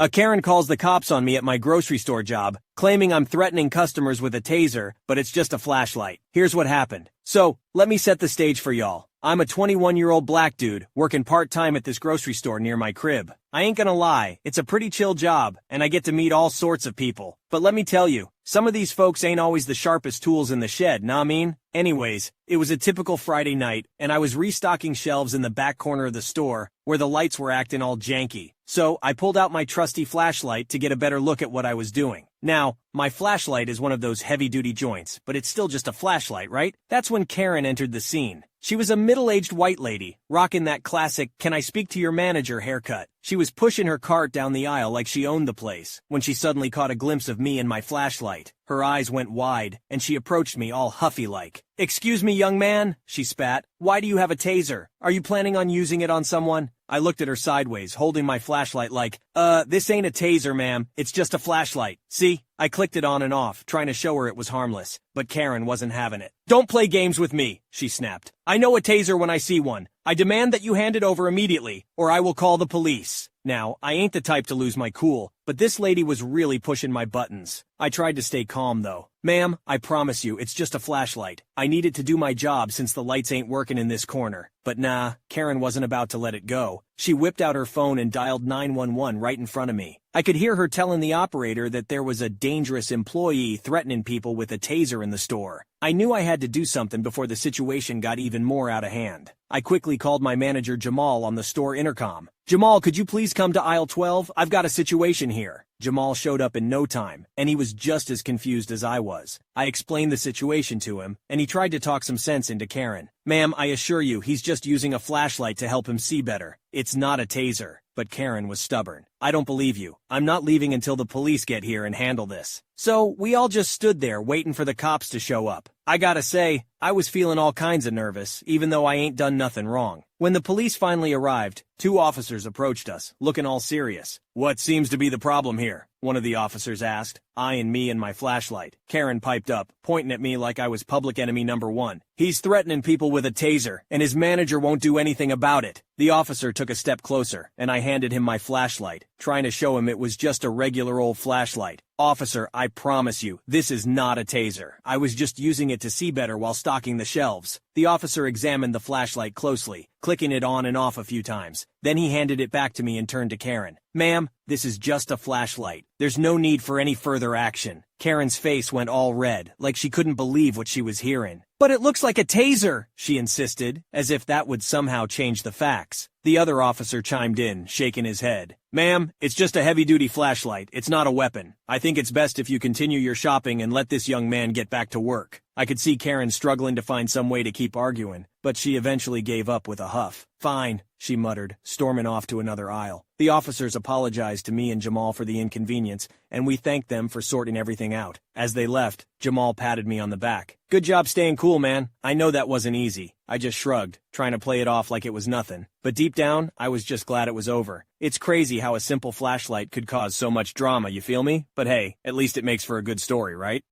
A Karen calls the cops on me at my grocery store job, claiming I'm threatening customers with a taser, but it's just a flashlight. Here's what happened. So, let me set the stage for y'all. I'm a 21-year-old black dude, working part-time at this grocery store near my crib. I ain't gonna lie, it's a pretty chill job, and I get to meet all sorts of people. But let me tell you, some of these folks ain't always the sharpest tools in the shed, nah mean? Anyways, it was a typical Friday night, and I was restocking shelves in the back corner of the store, where the lights were acting all janky. So, I pulled out my trusty flashlight to get a better look at what I was doing. Now, my flashlight is one of those heavy-duty joints, but it's still just a flashlight, right? That's when Karen entered the scene. She was a middle-aged white lady, rocking that classic, "Can I speak to your manager" haircut. She was pushing her cart down the aisle like she owned the place, when she suddenly caught a glimpse of me and my flashlight. Her eyes went wide, and she approached me all huffy-like. "Excuse me, young man," she spat. "Why do you have a taser? Are you planning on using it on someone?" I looked at her sideways, holding my flashlight like, this ain't a taser, ma'am, it's just a flashlight. See? I clicked it on and off, trying to show her it was harmless, but Karen wasn't having it. "Don't play games with me," she snapped. "I know a taser when I see one. I demand that you hand it over immediately, or I will call the police." Now, I ain't the type to lose my cool, but this lady was really pushing my buttons. I tried to stay calm though. "Ma'am, I promise you, it's just a flashlight. I need it to do my job since the lights ain't working in this corner." But nah, Karen wasn't about to let it go. She whipped out her phone and dialed 911 right in front of me. I could hear her telling the operator that there was a dangerous employee threatening people with a taser in the store. I knew I had to do something before the situation got even more out of hand. I quickly called my manager Jamal on the store intercom. "Jamal, could you please come to aisle 12? I've got a situation here." Jamal showed up in no time, and he was just as confused as I was. I explained the situation to him, and he tried to talk some sense into Karen. "Ma'am, I assure you, he's just using a flashlight to help him see better. It's not a taser." But Karen was stubborn. "I don't believe you. I'm not leaving until the police get here and handle this." So, we all just stood there waiting for the cops to show up. I gotta say, I was feeling all kinds of nervous, even though I ain't done nothing wrong. When the police finally arrived, 2 officers approached us, looking all serious. "What seems to be the problem here?" one of the officers asked, eyeing me and my flashlight. Karen piped up, pointing at me like I was public enemy number 1. "He's threatening people with a taser, and his manager won't do anything about it." The officer took a step closer, and I handed him my flashlight, trying to show him it was just a regular old flashlight. "Officer, I promise you, this is not a taser. I was just using it to see better while stocking the shelves." The officer examined the flashlight closely, clicking it on and off a few times. Then he handed it back to me and turned to Karen. "Ma'am, this is just a flashlight. There's no need for any further action." Karen's face went all red, like she couldn't believe what she was hearing. "But it looks like a taser," she insisted, as if that would somehow change the facts. The other officer chimed in, shaking his head. "Ma'am, it's just a heavy-duty flashlight. It's not a weapon. I think it's best if you continue your shopping and let this young man get back to work." I could see Karen struggling to find some way to keep arguing, but she eventually gave up with a huff. "Fine," she muttered, storming off to another aisle. The officers apologized to me and Jamal for the inconvenience, and we thanked them for sorting everything out. As they left, Jamal patted me on the back. "Good job staying cool, man. I know that wasn't easy." I just shrugged, trying to play it off like it was nothing. But deep down, I was just glad it was over. It's crazy how a simple flashlight could cause so much drama, you feel me? But hey, at least it makes for a good story, right?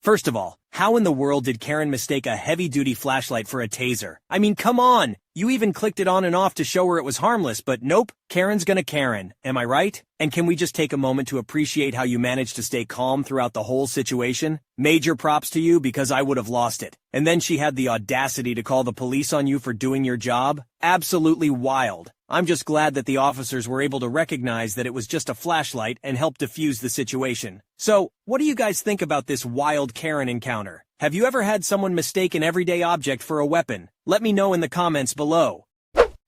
First of all, how in the world did Karen mistake a heavy-duty flashlight for a taser? I mean, come on! You even clicked it on and off to show her it was harmless, but nope, Karen's gonna Karen, am I right? And can we just take a moment to appreciate how you managed to stay calm throughout the whole situation? Major props to you, because I would have lost it. And then she had the audacity to call the police on you for doing your job? Absolutely wild. I'm just glad that the officers were able to recognize that it was just a flashlight and help defuse the situation. So, what do you guys think about this wild Karen encounter? Have you ever had someone mistake an everyday object for a weapon? Let me know in the comments below.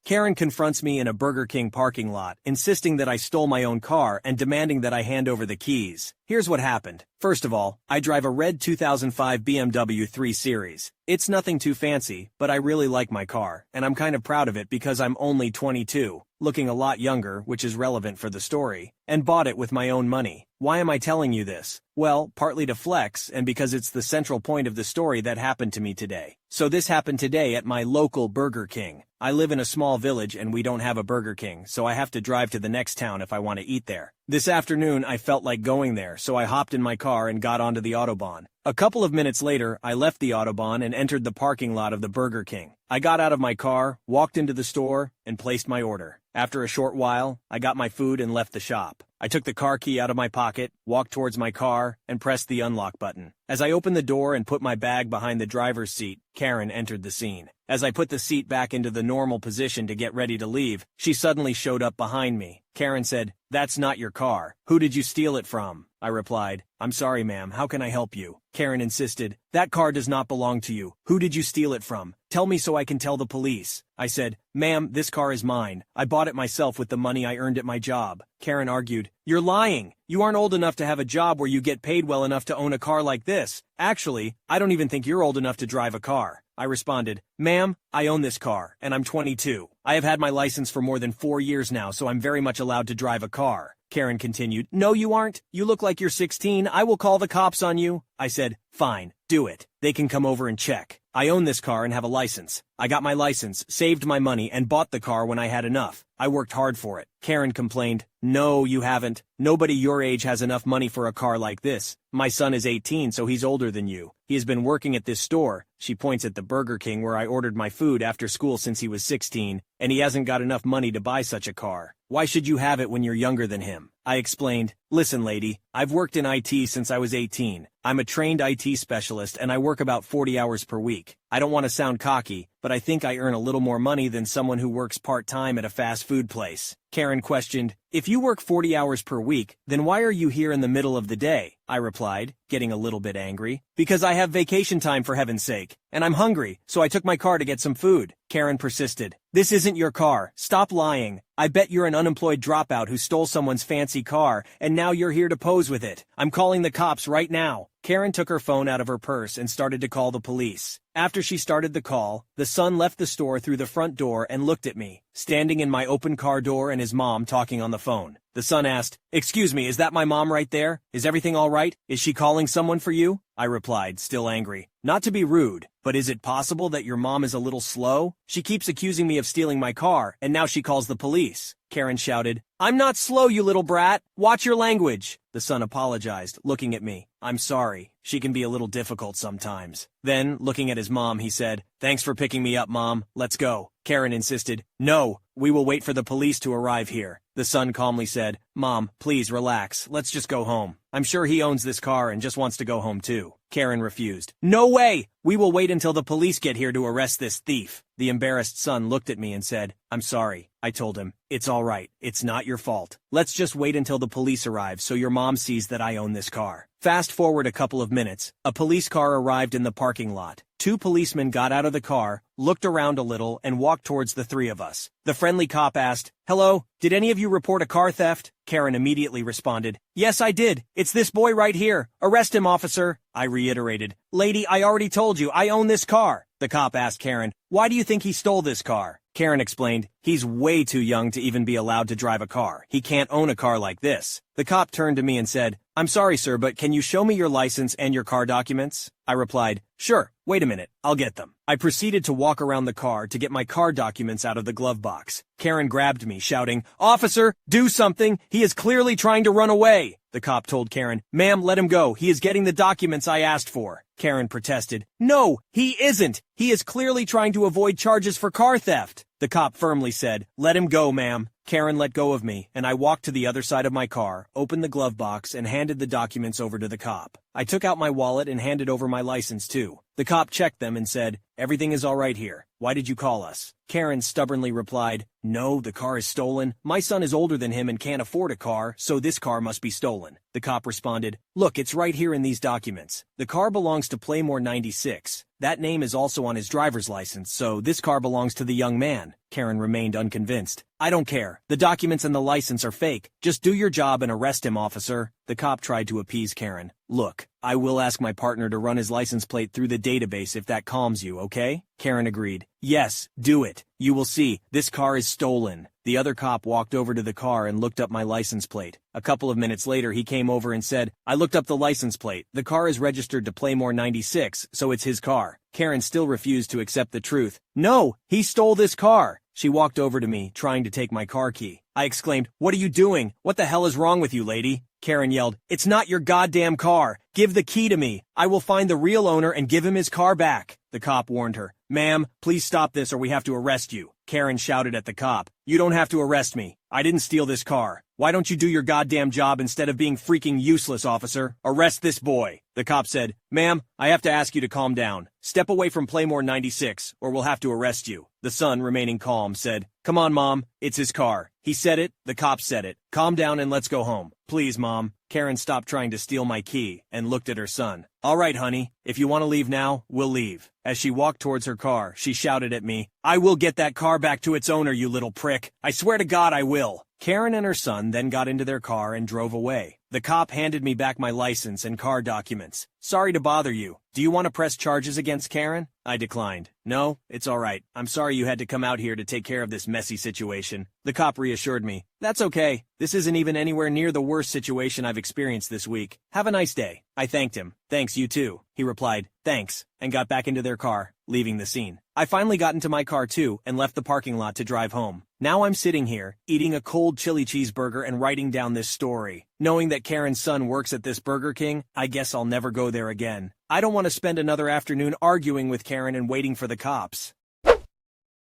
Karen confronts me in a Burger King parking lot, insisting that I stole my own car and demanding that I hand over the keys. Here's what happened. First of all, I drive a red 2005 BMW 3 Series. It's nothing too fancy, but I really like my car, and I'm kind of proud of it because I'm only 22, looking a lot younger, which is relevant for the story, and bought it with my own money. Why am I telling you this? Well, partly to flex, and because it's the central point of the story that happened to me today. So this happened today at my local Burger King. I live in a small village and we don't have a Burger King, so I have to drive to the next town if I want to eat there. This afternoon I felt like going there, so I hopped in my car and got onto the Autobahn. A couple of minutes later, I left the Autobahn and entered the parking lot of the Burger King. I got out of my car, walked into the store, and placed my order. After a short while, I got my food and left the shop. I took the car key out of my pocket, walked towards my car, and pressed the unlock button. As I opened the door and put my bag behind the driver's seat, Karen entered the scene. As I put the seat back into the normal position to get ready to leave, she suddenly showed up behind me. Karen said, "That's not your car. Who did you steal it from?" I replied, "I'm sorry, ma'am. How can I help you?" Karen insisted, "That car does not belong to you. Who did you steal it from? Tell me so I can tell the police." I said, "Ma'am, this car is mine. I bought it myself with the money I earned at my job." Karen argued, "You're lying. You aren't old enough to have a job where you get paid well enough to own a car like this. Actually, I don't even think you're old enough to drive a car." I responded, "Ma'am, I own this car, and I'm 22. I have had my license for more than 4 years now, so I'm very much allowed to drive a car." Karen continued, "No, you aren't. You look like you're 16. I will call the cops on you." I said, "Fine, do it. They can come over and check. I own this car and have a license. I got my license, saved my money, and bought the car when I had enough. I worked hard for it." Karen complained, "No, you haven't. Nobody your age has enough money for a car like this. My son is 18, so he's older than you. He has been working at this store," she points at the Burger King where I ordered my food after school, "since he was 16, and he hasn't got enough money to buy such a car. Why should you have it when you're younger than him?" I explained, "Listen, lady, I've worked in IT since I was 18. I'm a trained IT specialist and I work about 40 hours per week. I don't want to sound cocky, but I think I earn a little more money than someone who works part-time at a fast food place." Karen questioned, "If you work 40 hours per week, then why are you here in the middle of the day?" I replied, getting a little bit angry. "Because I have vacation time, for heaven's sake, and I'm hungry, so I took my car to get some food." Karen persisted, "This isn't your car. Stop lying. I bet you're an unemployed dropout who stole someone's fancy car, and now you're here to pose with it. I'm calling the cops right now." Karen took her phone out of her purse and started to call the police. After she started the call, the son left the store through the front door and looked at me, standing in my open car door, and his mom talking on the phone. The son asked, "Excuse me, is that my mom right there? Is everything all right? Is she calling someone for you?" I replied, still angry, "Not to be rude, but is it possible that your mom is a little slow? She keeps accusing me of stealing my car, and now she calls the police." Karen shouted, "I'm not slow, you little brat. Watch your language." The son apologized, looking at me. "I'm sorry. She can be a little difficult sometimes." Then, looking at his mom, he said, "Thanks for picking me up, Mom. Let's go." Karen insisted, "No, we will wait for the police to arrive here." The son calmly said, "Mom, please relax. Let's just go home. I'm sure he owns this car and just wants to go home too." Karen refused. "No way! We will wait until the police get here to arrest this thief." The embarrassed son looked at me and said, "I'm sorry." I told him, "It's all right. It's not your fault. Let's just wait until the police arrive so your mom sees that I own this car." Fast forward a couple of minutes, a police car arrived in the parking lot. 2 policemen got out of the car, looked around a little, and walked towards the 3 of us. The friendly cop asked, "Hello, did any of you report a car theft?" Karen immediately responded, "Yes, I did. It's this boy right here. Arrest him, officer." I reiterated, "Lady, I already told you, I own this car." The cop asked Karen, "Why do you think he stole this car?" Karen explained, "He's way too young to even be allowed to drive a car. He can't own a car like this." The cop turned to me and said, "I'm sorry, sir, but can you show me your license and your car documents?" I replied, "Sure, wait a minute, I'll get them." I proceeded to walk around the car to get my car documents out of the glove box. Karen grabbed me, shouting, "Officer, do something! He is clearly trying to run away!" The cop told Karen, "Ma'am, let him go. He is getting the documents I asked for." Karen protested, "No, he isn't. He is clearly trying to avoid charges for car theft." The cop firmly said, "Let him go, ma'am." Karen let go of me, and I walked to the other side of my car, opened the glove box, and handed the documents over to the cop. I took out my wallet and handed over my license too. The cop checked them and said, "Everything is all right here. Why did you call us?" Karen stubbornly replied, "No, the car is stolen. My son is older than him and can't afford a car, so this car must be stolen." The cop responded, "Look, it's right here in these documents. The car belongs to Playmore 96. That name is also on his driver's license, so this car belongs to the young man." Karen remained unconvinced. "I don't care. The documents and the license are fake. Just do your job and arrest him, officer." The cop tried to appease Karen. "Look, I will ask my partner to run his license plate through the database if that calms you, okay?" Karen agreed. "Yes, do it. You will see, this car is stolen." The other cop walked over to the car and looked up my license plate. A couple of minutes later he came over and said, "I looked up the license plate. The car is registered to Playmore 96, so it's his car." Karen still refused to accept the truth. "No, he stole this car." She walked over to me, trying to take my car key. I exclaimed, "What are you doing? What the hell is wrong with you, lady?" Karen yelled, "It's not your goddamn car. Give the key to me. I will find the real owner and give him his car back." The cop warned her, "Ma'am, please stop this or we have to arrest you," Karen shouted at the cop. "You don't have to arrest me. I didn't steal this car. Why don't you do your goddamn job instead of being freaking useless, officer? Arrest this boy." The cop said, "Ma'am, I have to ask you to calm down. Step away from Playmore 96, or we'll have to arrest you." The son, remaining calm, said, "Come on, Mom, it's his car." He said it, the cop said it. "Calm down and let's go home." "Please, Mom." Karen stopped trying to steal my key and looked at her son. "All right, honey, if you want to leave now, we'll leave." As she walked towards her car, she shouted at me, "I will get that car back to its owner, you little prick. I swear to God I will." Karen and her son then got into their car and drove away. The cop handed me back my license and car documents. "Sorry to bother you. Do you want to press charges against Karen?" I declined. "No, it's all right. I'm sorry you had to come out here to take care of this messy situation." The cop reassured me. "That's okay. This isn't even anywhere near the worst situation I've experienced this week. Have a nice day." I thanked him. "Thanks, you too." He replied, "Thanks," and got back into their car, leaving the scene. I finally got into my car too and left the parking lot to drive home. Now I'm sitting here, eating a cold chili cheeseburger and writing down this story. Knowing that Karen's son works at this Burger King, I guess I'll never go there again. I don't want to spend another afternoon arguing with Karen and waiting for the cops.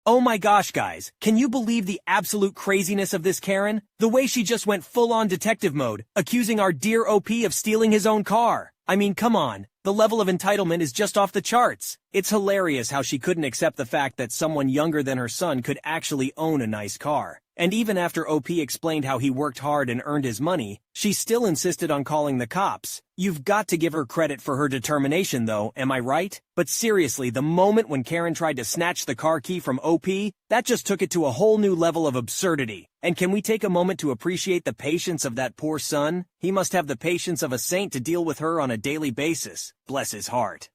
Oh my gosh, guys, can you believe the absolute craziness of this Karen? The way she just went full-on detective mode, accusing our dear OP of stealing his own car. I mean, come on. The level of entitlement is just off the charts. It's hilarious how she couldn't accept the fact that someone younger than her son could actually own a nice car. And even after OP explained how he worked hard and earned his money, she still insisted on calling the cops. You've got to give her credit for her determination though, am I right? But seriously, the moment when Karen tried to snatch the car key from OP, that just took it to a whole new level of absurdity. And can we take a moment to appreciate the patience of that poor son? He must have the patience of a saint to deal with her on a daily basis. Bless his heart.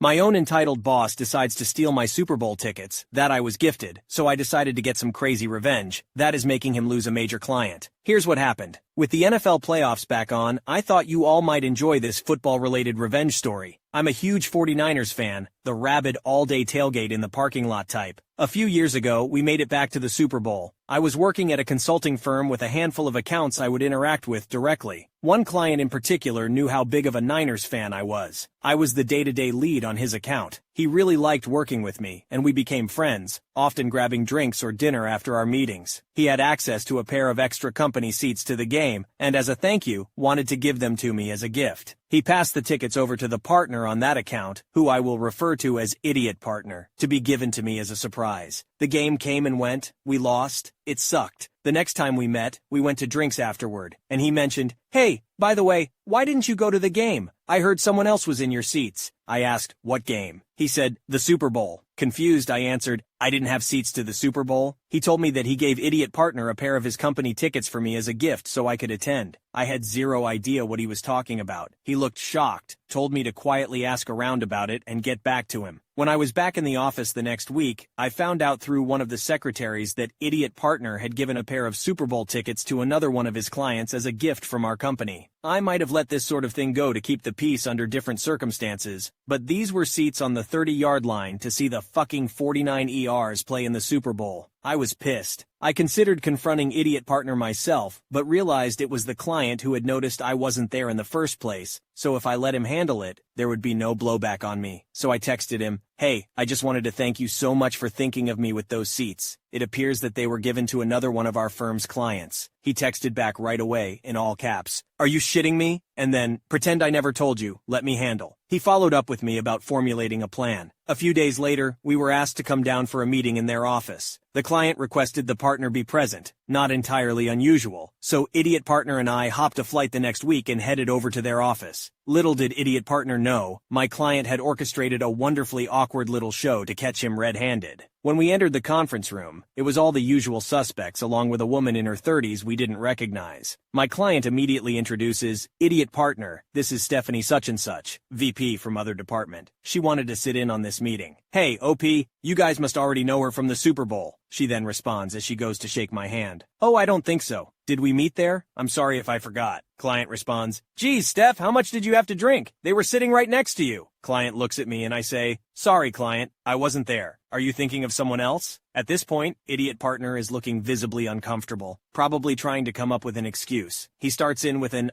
My own entitled boss decides to steal my Super Bowl tickets that I was gifted, so I decided to get some crazy revenge. That is making him lose a major client. Here's what happened. With the NFL playoffs back on, I thought you all might enjoy this football-related revenge story. I'm a huge 49ers fan, the rabid all-day tailgate in the parking lot type. A few years ago, we made it back to the Super Bowl. I was working at a consulting firm with a handful of accounts I would interact with directly. One client in particular knew how big of a Niners fan I was. I was the day-to-day lead on his account. He really liked working with me, and we became friends, often grabbing drinks or dinner after our meetings. He had access to a pair of extra company seats to the game, and as a thank you, wanted to give them to me as a gift. He passed the tickets over to the partner on that account, who I will refer to as Idiot Partner, to be given to me as a surprise. The game came and went, we lost, it sucked. The next time we met, we went to drinks afterward, and he mentioned, "Hey, by the way, why didn't you go to the game? I heard someone else was in your seats." I asked, "What game?" He said, "The Super Bowl." Confused, I answered, "I didn't have seats to the Super Bowl." He told me that he gave Idiot Partner a pair of his company tickets for me as a gift so I could attend. I had zero idea what he was talking about. He looked shocked, told me to quietly ask around about it and get back to him. When I was back in the office the next week, I found out through one of the secretaries that Idiot Partner had given a pair of Super Bowl tickets to another one of his clients as a gift from our company. I might have let this sort of thing go to keep the peace under different circumstances, but these were seats on the 30-yard line to see the fucking 49 ERs play in the Super Bowl. I was pissed. I considered confronting Idiot Partner myself, but realized it was the client who had noticed I wasn't there in the first place, so if I let him handle it, there would be no blowback on me. So I texted him, "Hey, I just wanted to thank you so much for thinking of me with those seats. It appears that they were given to another one of our firm's clients." He texted back right away, in all caps, "Are you shitting me?" And then, "Pretend I never told you, let me handle." He followed up with me about formulating a plan. A few days later, we were asked to come down for a meeting in their office. The client requested the partner be present, not entirely unusual, so Idiot Partner and I hopped a flight the next week and headed over to their office. Little did Idiot Partner know, my client had orchestrated a wonderfully awkward little show to catch him red-handed. When we entered the conference room, it was all the usual suspects along with a woman in her 30s we didn't recognize. My client immediately introduces, "Idiot Partner, this is Stephanie such and such, VP from other department. She wanted to sit in on this meeting." "Hey, OP, you guys must already know her from the Super Bowl," she then responds as she goes to shake my hand. "Oh, I don't think so. Did we meet there? I'm sorry if I forgot." Client responds, "Geez, Steph, how much did you have to drink? They were sitting right next to you." Client looks at me and I say, "Sorry, client, I wasn't there. Are you thinking of someone else?" At this point, Idiot Partner is looking visibly uncomfortable, probably trying to come up with an excuse. He starts in with an,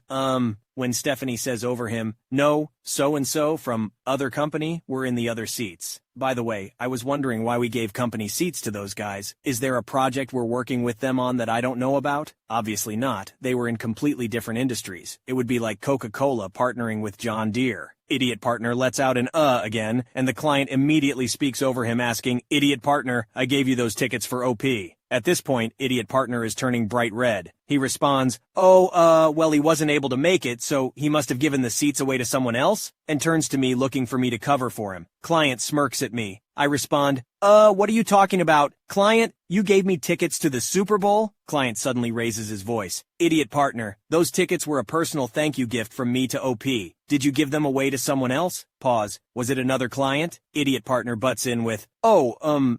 when Stephanie says over him, "No, so-and-so from other company were in the other seats. By the way, I was wondering why we gave company seats to those guys. Is there a project we're working with them on that I don't know about?" Obviously not. They were in completely different industries. It would be like Coca-Cola partnering with John Deere. Idiot partner lets out an again, and the client immediately speaks over him asking, "Idiot partner, I gave you those tickets for OP." At this point, idiot partner is turning bright red. He responds, well, he wasn't able to make it, so he must have given the seats away to someone else, and turns to me looking for me to cover for him. Client smirks at me. I respond, what are you talking about? Client, you gave me tickets to the Super Bowl? Client suddenly raises his voice. Idiot partner, those tickets were a personal thank you gift from me to OP. Did you give them away to someone else? Pause. Was it another client? Idiot partner butts in with,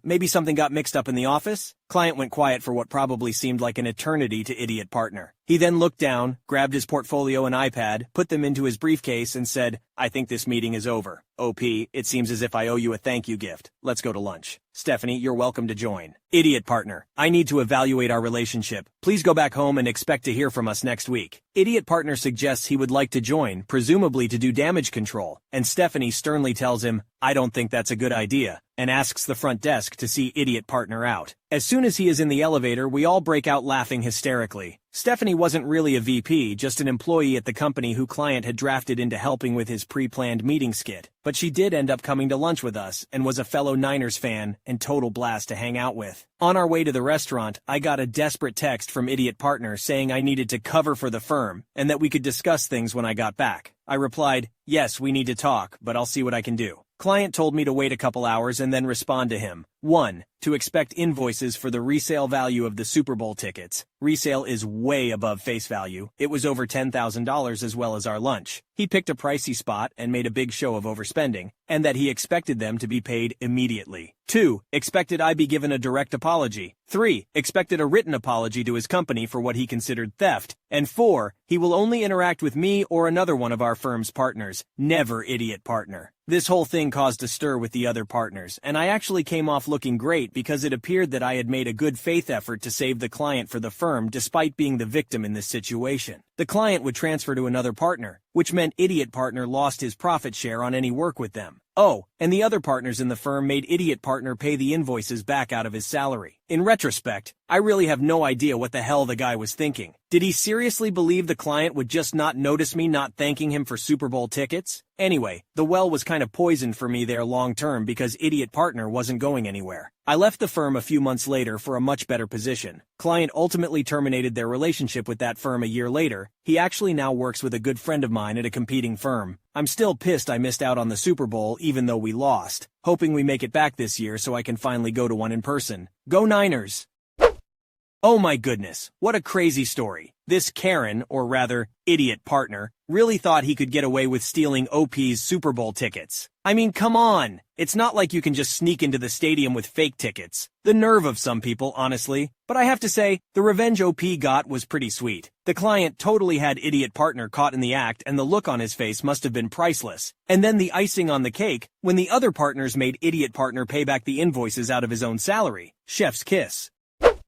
maybe something got mixed up in the office? Client went quiet for what probably seemed like an eternity to idiot partner. He then looked down, grabbed his portfolio and iPad, put them into his briefcase and said, "I think this meeting is over. OP, it seems as if I owe you a thank you gift. Let's go to lunch. Stephanie, you're welcome to join." Idiot partner, I need to evaluate our relationship. Please go back home and expect to hear from us next week. Idiot partner suggests he would like to join, presumably to do damage control, and Stephanie sternly tells him, "I don't think that's a good idea," and asks the front desk to see idiot partner out. As soon as he is in the elevator, we all break out laughing hysterically. Stephanie wasn't really a VP, just an employee at the company who client had drafted into helping with his pre-planned meeting skit. But she did end up coming to lunch with us, and was a fellow Niners fan, and total blast to hang out with. On our way to the restaurant, I got a desperate text from idiot partner saying I needed to cover for the firm, and that we could discuss things when I got back. I replied, "Yes, we need to talk, but I'll see what I can do." Client told me to wait a couple hours and then respond to him. 1. To expect invoices for the resale value of the Super Bowl tickets. Resale is way above face value. It was over $10,000 as well as our lunch. He picked a pricey spot and made a big show of overspending, and that he expected them to be paid immediately. 2. Expected I be given a direct apology. 3. Expected a written apology to his company for what he considered theft. And 4. He will only interact with me or another one of our firm's partners. Never idiot partner. This whole thing caused a stir with the other partners, and I actually came off looking great because it appeared that I had made a good faith effort to save the client for the firm despite being the victim in this situation. The client would transfer to another partner, which meant idiot partner lost his profit share on any work with them. And the other partners in the firm made idiot partner pay the invoices back out of his salary. In retrospect, I really have no idea what the hell the guy was thinking. Did he seriously believe the client would just not notice me not thanking him for Super Bowl tickets? Anyway, the well was kind of poisoned for me there long term because idiot partner wasn't going anywhere. I left the firm a few months later for a much better position. Client ultimately terminated their relationship with that firm a year later. He actually now works with a good friend of mine at a competing firm. I'm still pissed I missed out on the Super Bowl even though we lost. Hoping we make it back this year so I can finally go to one in person. Go Niners! Oh my goodness, what a crazy story. This Karen, or rather, idiot partner, really thought he could get away with stealing OP's Super Bowl tickets. I mean, come on! It's not like you can just sneak into the stadium with fake tickets. The nerve of some people, honestly. But I have to say, the revenge OP got was pretty sweet. The client totally had idiot partner caught in the act and the look on his face must have been priceless. And then the icing on the cake, when the other partners made idiot partner pay back the invoices out of his own salary. Chef's kiss.